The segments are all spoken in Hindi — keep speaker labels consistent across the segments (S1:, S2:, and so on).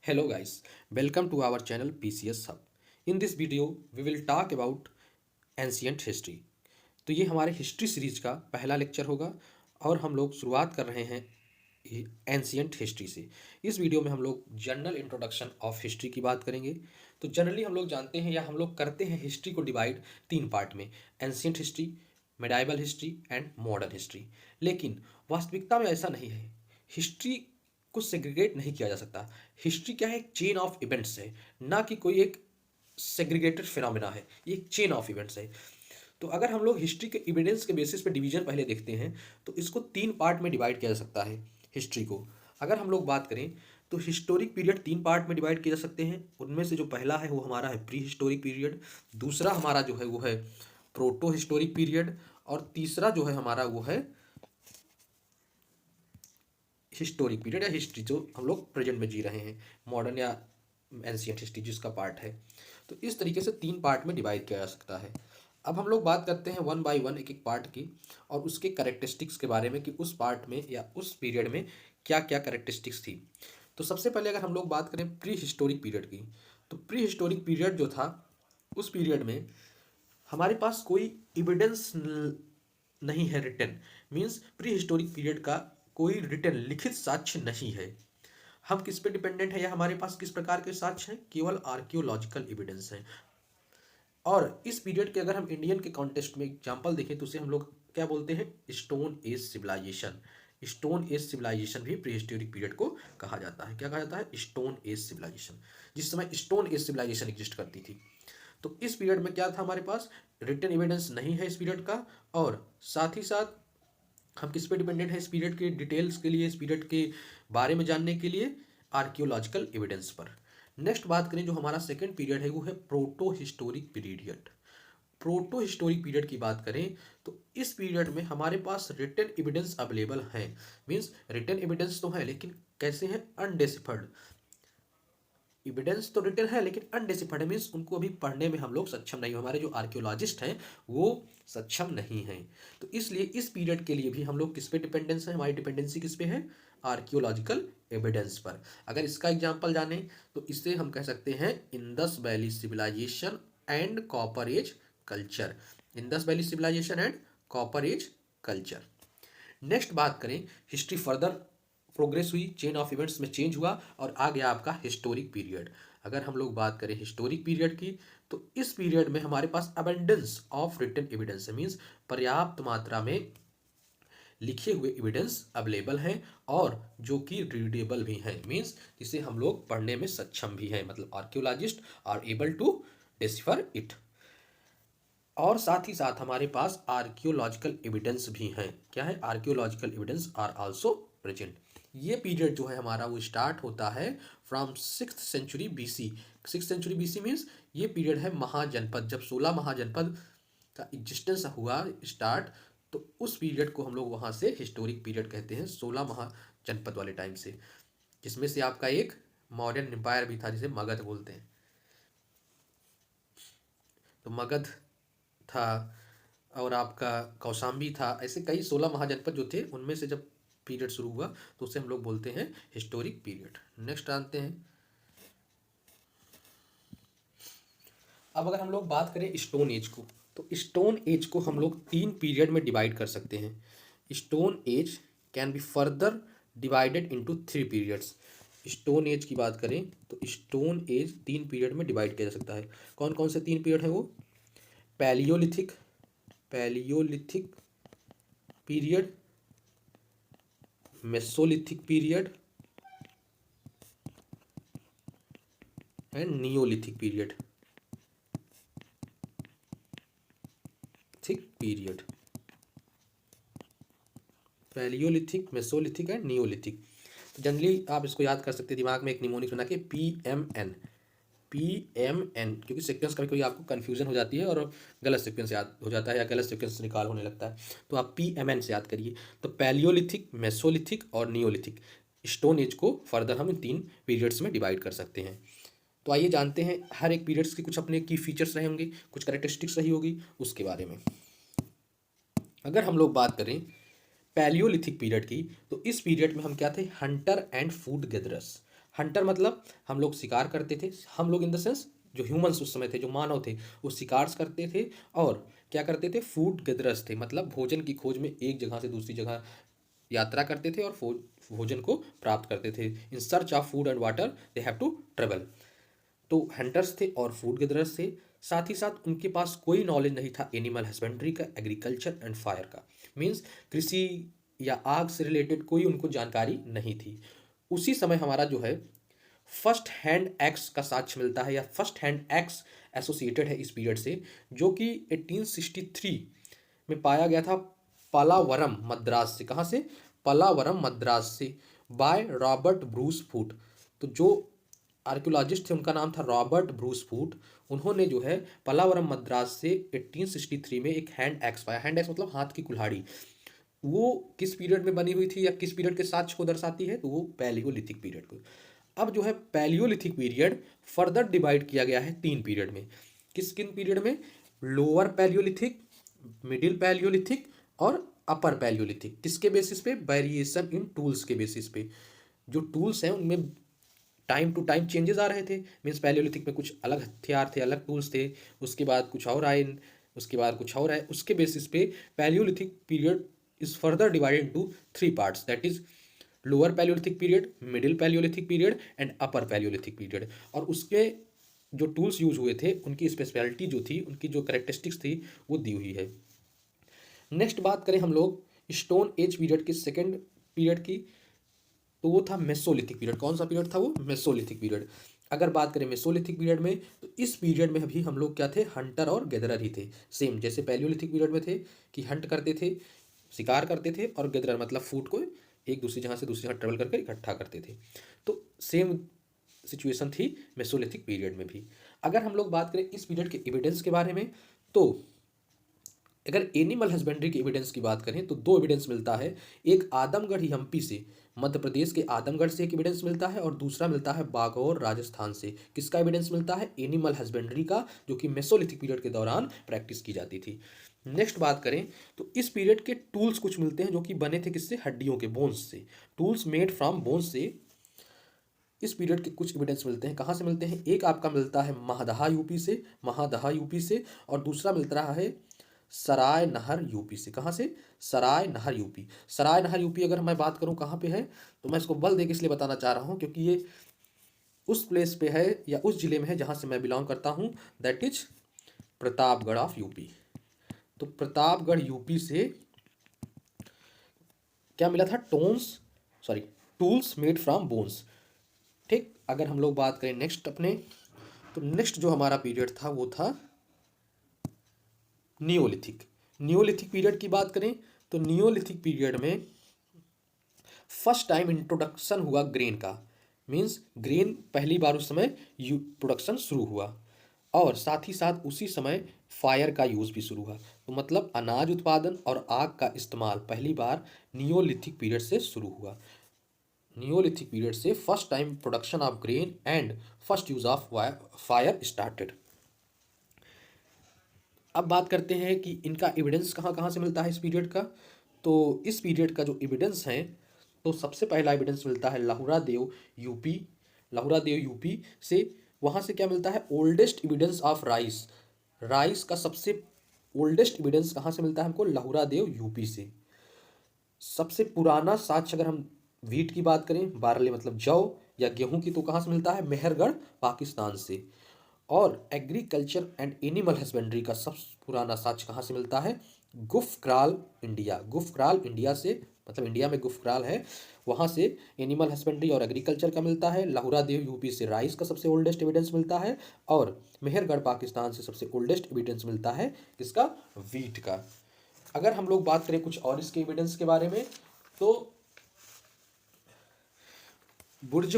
S1: Hello guys, welcome to our channel PCS Hub. In this video, we will talk about ancient history. तो ये हमारे हिस्ट्री सीरीज का पहला लेक्चर होगा और हम लोग शुरुआत कर रहे हैं एंशियंट हिस्ट्री से। इस वीडियो में हम लोग जनरल इंट्रोडक्शन ऑफ हिस्ट्री की बात करेंगे। तो जनरली हम लोग जानते हैं या हम लोग करते हैं हिस्ट्री को डिवाइड तीन पार्ट में, ancient history, medieval history and modern history. लेकिन वास्तविकता में ऐसा नहीं है। हिस्ट्री को सेग्रीगेट नहीं किया जा सकता। हिस्ट्री क्या है? एक चेन ऑफ इवेंट्स है, ना कि कोई एक सेग्रीगेटेड फिनोमिना है। ये एक चेन ऑफ इवेंट्स है। तो अगर हम लोग हिस्ट्री के एविडेंस के बेसिस पे डिवीजन पहले देखते हैं तो इसको तीन पार्ट में डिवाइड किया जा सकता है हिस्ट्री को। अगर हम लोग बात करें तो हिस्टोरिक पीरियड तीन पार्ट में डिवाइड किए जा सकते हैं। उनमें से जो पहला है वो हमारा है प्री हिस्टोरिक पीरियड, दूसरा हमारा जो है वो है प्रोटो हिस्टोरिक पीरियड और तीसरा जो है हमारा वो है हिस्टोरिक पीरियड या हिस्ट्री जो हम लोग प्रेजेंट में जी रहे हैं, मॉडर्न या एंशियंट हिस्ट्री जिसका पार्ट है। तो इस तरीके से तीन पार्ट में डिवाइड किया जा सकता है। अब हम लोग बात करते हैं वन बाय वन एक एक पार्ट की और उसके कैरेक्टरिस्टिक्स के बारे में कि उस पार्ट में या उस पीरियड में क्या क्या कैरेक्टरिस्टिक्स थी। तो सबसे पहले अगर हम लोग बात करें प्री हिस्टोरिक पीरियड की, तो प्री हिस्टोरिक पीरियड जो था उस पीरियड में हमारे पास कोई एविडेंस नहीं है written. Means prehistoric period का कोई रिटन लिखित साक्ष्य नहीं है। हम किस पे डिपेंडेंट है या हमारे पास किस प्रकार के साक्ष्य हैं? केवल आर्कियोलॉजिकल एविडेंस हैं। और इस पीरियड के अगर हम इंडियन के कॉन्टेक्स्ट में एग्जांपल देखें तो उसे हम लोग क्या बोलते हैं? Stone age civilisation. Stone age civilisation भी प्री हिस्टोरिक पीरियड को कहा जाता है। क्या कहा जाता है? Stone age civilisation. जिस समय स्टोन एज सिविलाइजेशन एग्जिस्ट करती थी तो इस पीरियड में क्या था? हमारे पास रिटन एविडेंस नहीं है इस पीरियड का। और साथ ही साथ हम किस पे डिपेंडेंट है इस पीरियड के डिटेल्स के लिए, इस पीरियड के बारे में जानने के लिए? आर्कियोलॉजिकल एविडेंस पर। नेक्स्ट बात करें जो हमारा सेकंड पीरियड है वो है proto historic period. Proto historic period की बात करें तो इस पीरियड में हमारे पास रिटन एविडेंस अवेलेबल है। मीन्स रिटन एविडेंस तो है लेकिन कैसे हैं? अनडेसिफर्ड। एविडेंस तो रिटन है लेकिन अनडेसिफर्ड मीन्स उनको अभी पढ़ने में हम लोग सक्षम नहीं, हमारे जो आर्कियोलॉजिस्ट हैं वो सक्षम नहीं हैं। तो इसलिए इस पीरियड के लिए भी हम लोग किस पे डिपेंडेंस है? हमारी डिपेंडेंसी किस पे है? आर्कियोलॉजिकल एविडेंस पर। अगर इसका एग्जांपल जाने तो इससे हम कह सकते हैं Indus Valley civilisation and copper age culture. Indus Valley civilisation and copper age culture. Next बात करें, हिस्ट्री फर्दर प्रोग्रेस हुई, चेन ऑफ इवेंट्स में चेंज हुआ और आ गया आपका हिस्टोरिक पीरियड। अगर हम लोग बात करें हिस्टोरिक पीरियड की तो इस पीरियड में हमारे पास अबंडेंस ऑफ रिटन एविडेंस है। मीन्स पर्याप्त मात्रा में लिखे हुए एविडेंस अवेलेबल हैं और जो कि रीडेबल भी हैं। मीन्स जिसे हम लोग पढ़ने में सक्षम भी हैं, मतलब archaeologist are able to decipher it. और साथ ही साथ हमारे पास आर्कियोलॉजिकल एविडेंस भी हैं। क्या है? Archaeological evidence are also present. ये पीरियड जो है हमारा वो स्टार्ट होता है from 6th century BC. 6th century BC means ये पीरियड है महाजनपद, जब 16 महाजनपद का एग्जिस्टेंस हुआ स्टार्ट, तो उस पीरियड को हम लोग वहाँ से हिस्टोरिक पीरियड कहते हैं, 16 महाजनपद वाले टाइम से। जिसमें से आपका एक मौर्यन एम्पायर भी था जिसे मगध बोलते हैं। तो मगध था और आपका कौशाम्बी था, ऐसे कई 16 महाजनपद जो थे उनमें से जब पीरियड शुरू हुआ तो उसे हम लोग बोलते हैं हिस्टोरिक पीरियड। नेक्स्ट जानते हैं। अब अगर हम लोग बात करें स्टोन एज को तो स्टोन एज को हम लोग तीन पीरियड में डिवाइड कर सकते हैं। Stone as can be further divided into three periods. Stone age की बात करें तो स्टोन एज तीन पीरियड में डिवाइड किया जा सकता है। कौन कौन से तीन पीरियड है वो? Palaeolithic, Palaeolithic period, Mesolithic period and Neolithic period. Thick period, Palaeolithic, Mesolithic and Neolithic. तो जनरली आप इसको याद कर सकते हैं दिमाग में एक निमोनिक्स बना के PMN। PMN क्योंकि सीक्वेंस कभी कभी आपको कन्फ्यूजन हो जाती है और गलत सीक्वेंस याद हो जाता है या गलत सीक्वेंस निकाल होने लगता है, तो आप PMN से याद करिए। तो पैलियोलिथिक, मेसोलिथिक और नियोलिथिक स्टोन एज को फर्दर हम इन तीन पीरियड्स में डिवाइड कर सकते हैं। तो आइए जानते हैं हर एक पीरियड्स के कुछ अपने की फीचर्स रहे होंगे, कुछ कैरेक्टरिस्टिक्स रही होगी, उसके बारे में। अगर हम लोग बात करें पैलियोलिथिक पीरियड की तो इस पीरियड में हम क्या थे? Hunter and food gatherers. Hunter मतलब हम लोग शिकार करते थे, हम लोग इन द सेंस जो ह्यूमंस उस समय थे, जो मानव थे, वो शिकार करते थे और क्या करते थे, फूड गेदरर्स थे, मतलब भोजन की खोज में एक जगह से दूसरी जगह यात्रा करते थे और भोजन को प्राप्त करते थे। In search of food and water they have to travel. तो हंटर्स थे और फूड गेदरर्स थे। साथ ही साथ उनके पास कोई नॉलेज नहीं था एनिमल हस्बेंड्री का, एग्रीकल्चर एंड फायर का, मीन्स कृषि या आग से रिलेटेड कोई उनको जानकारी नहीं थी। उसी समय हमारा जो है फर्स्ट हैंड एक्स का साक्ष्य मिलता है, या फर्स्ट हैंड एक्स एसोसिएटेड है इस पीरियड से, जो कि 1863 में पाया गया था पलावरम मद्रास से। कहाँ से? पलावरम मद्रास से, बाय रॉबर्ट ब्रूस फूट। तो जो आर्कियोलॉजिस्ट थे उनका नाम था रॉबर्ट ब्रूस फूट। उन्होंने जो है पलावरम मद्रास से 1863 में एक हैंड एक्स पाया। हैंड एक्स मतलब हाथ की कुल्हाड़ी। वो किस पीरियड में बनी हुई थी या किस पीरियड के साक्ष्य को दर्शाती है? तो वो पैलियोलिथिक पीरियड को। अब जो है पैलियोलिथिक पीरियड फर्दर डिवाइड किया गया है तीन पीरियड में। किस किन पीरियड में? लोअर पैलियोलिथिक, मिडिल पैलियोलिथिक और अपर पैलियोलिथिक। किसके बेसिस पे? वेरिएशन इन टूल्स के बेसिस पे। जो टूल्स हैं उनमें टाइम टू टाइम चेंजेस आ रहे थे। मीन्स पैलियोलिथिक में कुछ अलग हथियार थे, अलग टूल्स थे, उसके बाद कुछ और आए, उसके बाद कुछ और आए। उसके बेसिस पे Palaeolithic period is further divided into three parts, that is lower Palaeolithic period, middle Palaeolithic period and upper Palaeolithic period. और उसके जो टूल्स यूज हुए थे उनकी स्पेशलिटी जो थी, उनकी जो कैरेक्टरिस्टिक्स थी, वो दी हुई है। नेक्स्ट बात करें हम लोग स्टोन एज पीरियड की, सेकेंड पीरियड की, तो वो था मेसोलिथिक पीरियड। कौन सा पीरियड था वो? Mesolithic period. अगर बात करें मेसोलिथिक पीरियड में, तो इस पीरियड में भी हम लोग क्या थे? हंटर और गैदरर ही थे। सेम जैसे पैलियोलिथिक पीरियड में थे कि हंट करते थे, शिकार करते थे, और गैदरर मतलब फूड को एक दूसरी जगह से दूसरी जगह ट्रेवल करके इकट्ठा करते थे। तो सेम सिचुएशन थी मेसोलिथिक पीरियड में भी। अगर हम लोग बात करें इस पीरियड के एविडेंस के बारे में, तो अगर एनिमल हस्बेंड्री के एविडेंस की बात करें तो दो एविडेंस मिलता है। एक आदमगढ़ हम्पी से, मध्य प्रदेश के आदमगढ़ से एक एविडेंस मिलता है, और दूसरा मिलता है बागौर राजस्थान से। किसका एविडेंस मिलता है? एनिमल हस्बेंड्री का, जो कि मेसोलिथिक पीरियड के दौरान प्रैक्टिस की जाती थी। नेक्स्ट बात करें तो इस पीरियड के टूल्स कुछ मिलते हैं जो कि बने थे किससे? हड्डियों के, बोन्स से। टूल्स मेड फ्रॉम बोन्स से इस पीरियड के कुछ एविडेंस मिलते हैं। कहाँ से मिलते हैं? एक आपका मिलता है महादहा यूपी से, महादहा यूपी से, और दूसरा मिल रहा है सराय नहर यूपी से। कहाँ से? सराय नहर यूपी। सराय नहर यूपी अगर मैं बात करूँ कहाँ पे है, तो मैं इसको बल दे के इसलिए बताना चाह रहा हूँ क्योंकि ये उस प्लेस पे है या उस जिले में है जहाँ से मैं बिलोंग करता हूँ, that is Pratapgarh of UP. तो प्रतापगढ़ यूपी से क्या मिला था? Tools made from bones. ठीक। अगर हम लोग बात करें नेक्स्ट अपने, तो नेक्स्ट जो हमारा पीरियड था वो था नियोलिथिक। नियोलिथिक पीरियड की बात करें तो नियोलिथिक पीरियड में फर्स्ट टाइम इंट्रोडक्शन हुआ ग्रेन का। मीन्स ग्रेन पहली बार उस समय प्रोडक्शन शुरू हुआ, और साथ ही साथ उसी समय फायर का यूज़ भी शुरू हुआ। तो मतलब अनाज उत्पादन और आग का इस्तेमाल पहली बार नियोलिथिक पीरियड से शुरू हुआ। नियोलिथिक पीरियड से first time production of grain and first use of fire started. अब बात करते हैं कि इनका एविडेंस कहाँ कहाँ से मिलता है इस पीरियड का। तो इस पीरियड का जो एविडेंस है, तो सबसे पहला एविडेंस मिलता है लाहुरा देव यूपी। लाहुरा देव यूपी से, वहाँ से क्या मिलता है? Oldest evidence of rice. Rice का सबसे ओल्डेस्ट एविडेंस कहाँ से मिलता है हमको? लाहुरा देव यूपी से। सबसे पुराना साक्ष्य अगर हम वीट की बात करें, बारले मतलब जौ या गेहूं की, तो कहाँ से मिलता है? मेहरगढ़ पाकिस्तान से। और एग्रीकल्चर एंड एनिमल हस्बेंड्री का सबसे पुराना साक्ष्य कहाँ से मिलता है? गुफक्राल इंडिया। गुफक्राल इंडिया से, मतलब इंडिया में गुफक्राल है, वहाँ से एनिमल हस्बेंड्री और एग्रीकल्चर का मिलता है। लाहुरा देव यूपी से राइस का सबसे ओल्डेस्ट एविडेंस मिलता है, और मेहरगढ़ पाकिस्तान से सबसे ओल्डेस्ट एविडेंस मिलता है किसका? वीट का। अगर हम लोग बात करें कुछ और इसके एविडेंस के बारे में, तो बुर्ज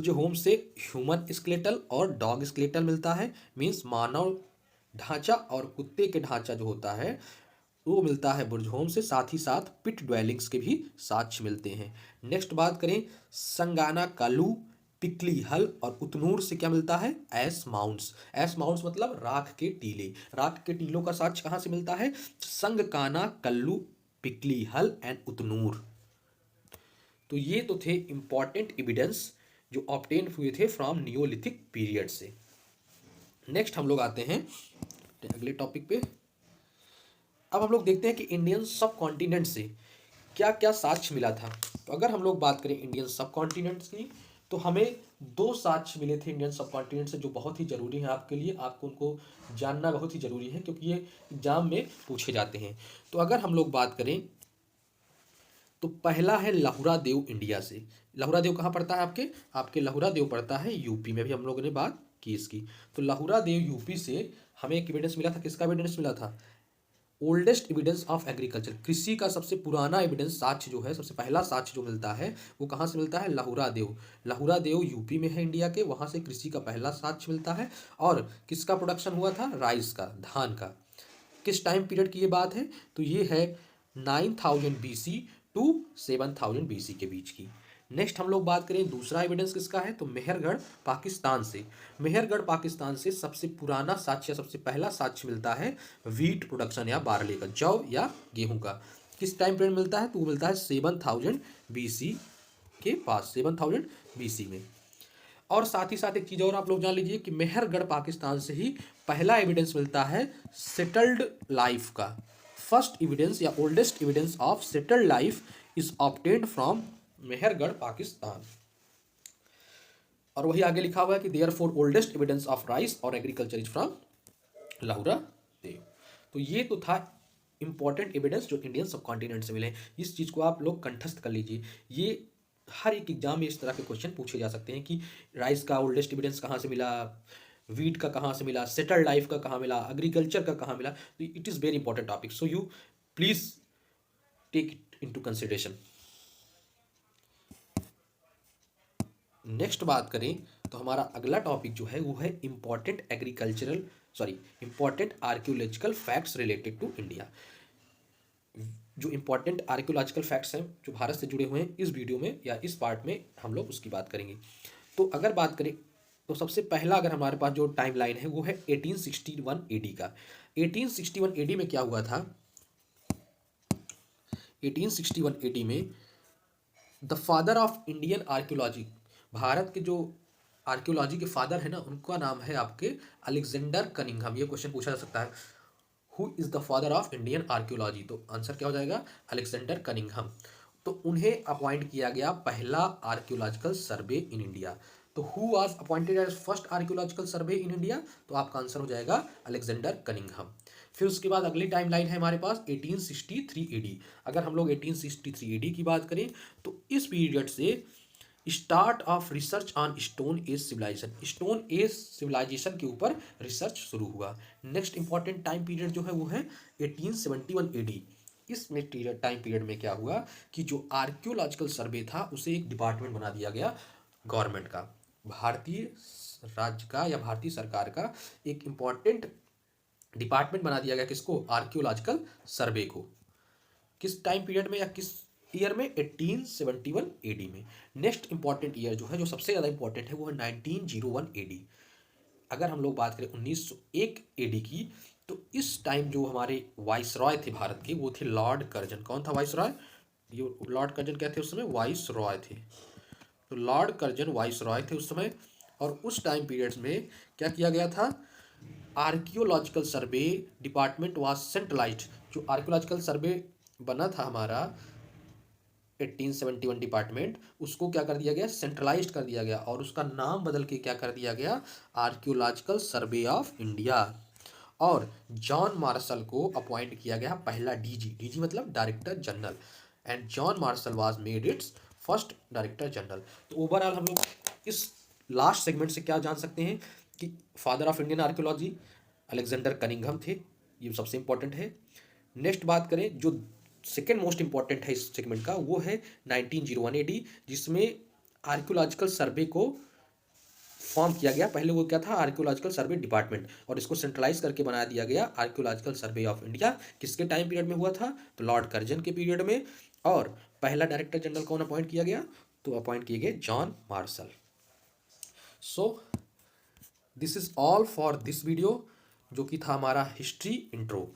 S1: होम से ह्यूमन स्केलेटल और डॉग स्केलेटल मिलता है। मीन्स मानव ढांचा और कुत्ते के ढांचा जो होता है वो मिलता है बुर्ज होम से। साथ ही साथ पिट ड्वेलिंग्स के भी साक्ष्य मिलते हैं। नेक्स्ट बात करें संगाना कालू, पिकली हल और उतनूर से क्या मिलता है? S mounts. एस माउंट्स मतलब राख के टीले। राख के टीलों का साक्ष्य कहाँ से मिलता है? संगकाना, कल्लू, पिकली हल एंड उतनूर। तो ये तो थे इंपॉर्टेंट एविडेंस जो ऑब्टेन हुए थे फ्रॉम नियोलिथिक पीरियड से। नेक्स्ट हम लोग आते हैं अगले टॉपिक पे। अब हम लोग देखते हैं कि इंडियन सब कॉन्टिनेंट से क्या क्या साक्ष्य मिला था। तो अगर हम लोग बात करें इंडियन सब कॉन्टिनेंट्स की, तो हमें दो साक्ष्य मिले थे इंडियन सब कॉन्टिनेंट से, जो बहुत ही ज़रूरी है आपके लिए, आपको उनको जानना बहुत ही ज़रूरी है क्योंकि ये एग्जाम में पूछे जाते हैं। तो अगर हम लोग बात करें तो पहला है लहुरा देव इंडिया से। लहुरा देव कहाँ पड़ता है आपके, आपके लहुरा देव पड़ता है यूपी में, भी हम लोगों ने बात की इसकी। तो लहुरा देव यूपी से हमें एक एविडेंस मिला था, किसका एविडेंस मिला था, ओल्डेस्ट एविडेंस ऑफ एग्रीकल्चर, कृषि का सबसे पुराना एविडेंस साक्ष्य जो है, सबसे पहला साक्ष्य जो मिलता है वो कहाँ से मिलता है, लहुरा देव। लहुरा देव यूपी में है इंडिया के, वहाँ से कृषि का पहला साक्ष्य मिलता है। और किसका प्रोडक्शन हुआ था, राइस का, धान का। किस टाइम पीरियड की ये बात है, तो ये है 9000 BC टू 7000 BC के बीच की। नेक्स्ट हम लोग बात करें दूसरा एविडेंस किसका है, तो मेहरगढ़ पाकिस्तान से। मेहरगढ़ पाकिस्तान से सबसे पुराना साक्ष्य, सबसे पहला साक्ष्य मिलता है वीट प्रोडक्शन या बारले का, जौ या गेहूं का। किस टाइम पीरियड मिलता है, तो वो मिलता है 7000 BC के पास, 7000 BC में। और साथ ही साथ एक चीज़ और आप लोग जान लीजिए कि मेहरगढ़ पाकिस्तान से ही पहला एविडेंस मिलता है सेटल्ड लाइफ का। फर्स्ट एविडेंस या oldest evidence of settled life is obtained from Mehrgarh Pakistan. और वही आगे लिखा हुआ है कि therefore oldest evidence of rice और agriculture is from Lahuradewa. तो ये तो था इंपॉर्टेंट एविडेंस जो इंडियन सब कॉन्टिनेंट से मिले। इस चीज़ को आप लोग कंठस्थ कर लीजिए, ये हर एक एग्जाम में इस तरह के क्वेश्चन पूछे जा सकते हैं कि राइस का ओल्डेस्ट एविडेंस कहाँ से मिला, वीट का कहाँ से मिला, सेटल्ड लाइफ का कहाँ मिला, एग्रीकल्चर का कहाँ मिला। तो it is very important topic, so you please take it into consideration. Next बात करें तो हमारा अगला टॉपिक जो है वो है important important archaeological facts related to India. जो इंपॉर्टेंट आर्कियोलॉजिकल फैक्ट्स हैं जो भारत से जुड़े हुए हैं, इस वीडियो में या इस पार्ट में हम लोग उसकी बात करेंगे। तो अगर बात करें तो सबसे पहला अगर हमारे पास जो टाइम लाइन है वो है 1861 AD का। 1861 AD में क्या हुआ था, 1861 AD में the father of Indian archaeology, Bharat के जो आर्कियोलॉजी के फादर है ना, उनका नाम है आपके अलेक्जेंडर कनिंघम। ये क्वेश्चन पूछा जा सकता है, who is the father of Indian archaeology, तो आंसर क्या हो जाएगा, अलेक्जेंडर कनिंघम। तो उन्हें अपॉइंट किया गया पहला आर्कियोलॉजिकल सर्वे इन इंडिया। तो who was appointed as first archaeological survey in India, तो आपका आंसर हो जाएगा अलेक्जेंडर कनिंघम। फिर उसके बाद अगली टाइम लाइन है हमारे पास 1863 AD। अगर हम लोग 1863 AD की बात करें तो इस पीरियड से start of research on stone age civilisation, stone age civilisation के ऊपर रिसर्च शुरू हुआ। नेक्स्ट इंपॉर्टेंट टाइम पीरियड जो है वो है 1871 AD। इस टाइम पीरियड में क्या हुआ कि जो आर्कियोलॉजिकल सर्वे था उसे एक डिपार्टमेंट बना दिया गया गवर्नमेंट का, भारतीय राज्य का या भारतीय सरकार का एक इम्पॉर्टेंट डिपार्टमेंट बना दिया गया, किसको, आर्कियोलॉजिकल सर्वे को। किस टाइम पीरियड में या किस ईयर में, 1871 AD में। नेक्स्ट इंपॉर्टेंट ईयर जो है, जो सबसे ज़्यादा इंपॉर्टेंट है, वो है 1901 AD। अगर हम लोग बात करें 1901 AD की, तो इस टाइम जो हमारे वाइसरॉय थे भारत के, वो थे लॉर्ड कर्जन। कौन था वाइसरॉय, ये लॉर्ड कर्जन क्या थे उस समय, वाइसरॉय थे। तो लॉर्ड कर्जन वाइसरॉय थे उस समय। और उस टाइम पीरियड्स में क्या किया गया था, archaeological survey department was centralised. जो आर्कियोलॉजिकल सर्वे बना था हमारा 1871 डिपार्टमेंट, उसको क्या कर दिया गया, सेंट्रलाइज्ड कर दिया गया, और उसका नाम बदल के क्या कर दिया गया, आर्कियोलॉजिकल सर्वे ऑफ इंडिया। और जॉन मार्शल को अपॉइंट किया गया पहला डीजी मतलब director general, and John Marshall was made it's first director general. तो ओवरऑल हम लोग इस लास्ट सेगमेंट से क्या जान सकते हैं कि father of Indian archaeology Alexander Cunningham थे, ये सबसे इंपॉर्टेंट है। नेक्स्ट बात करें जो सेकेंड मोस्ट इंपॉर्टेंट है इस सेगमेंट का, वो है 1901 AD, जिसमें आर्कियोलॉजिकल सर्वे को फॉर्म किया गया। पहले वो क्या था, आर्कियोलॉजिकल सर्वे डिपार्टमेंट, और इसको सेंट्रलाइज करके बना दिया गया आर्कियोलॉजिकल सर्वे ऑफ इंडिया। किसके टाइम पीरियड में हुआ था, तो लॉर्ड कर्जन के पीरियड में। और पहला डायरेक्टर जनरल कौन अपॉइंट किया गया, तो अपॉइंट किए गए John Marshall. So this is all for this video, जो कि था हमारा हिस्ट्री इंट्रो।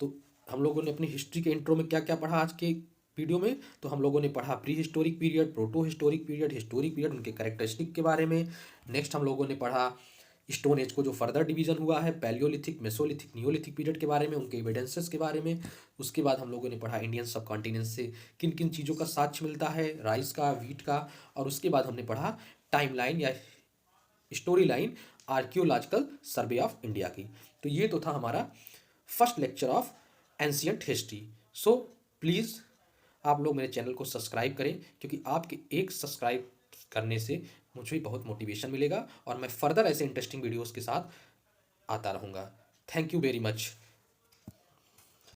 S1: तो हम लोगों ने अपनी हिस्ट्री के इंट्रो में क्या क्या पढ़ा आज के वीडियो में तो हम लोगों ने पढ़ा pre historic period, proto historic period, historic period, उनके कैरेक्टरिस्टिक के बारे में। नेक्स्ट हम लोगों ने पढ़ा स्टोन एज को जो फर्दर डिवीजन हुआ है, पैलियोलिथिक, मेसोलिथिक, नियोलिथिक पीरियड के बारे में, उनके एविडेंसेस के बारे में। उसके बाद हम लोगों ने पढ़ा इंडियन सब कॉन्टिनेंट से किन किन चीज़ों का साक्ष्य मिलता है, राइस का, व्हीट का। और उसके बाद हमने पढ़ा टाइमलाइन या story line archaeological survey of India की। तो ये तो था हमारा first lecture of ancient history. So please आप लोग मेरे चैनल को सब्सक्राइब करें, क्योंकि आपके एक सब्सक्राइब करने से मुझे बहुत मोटिवेशन मिलेगा और मैं फर्दर ऐसे इंटरेस्टिंग वीडियोस के साथ आता रहूँगा। Thank you very much.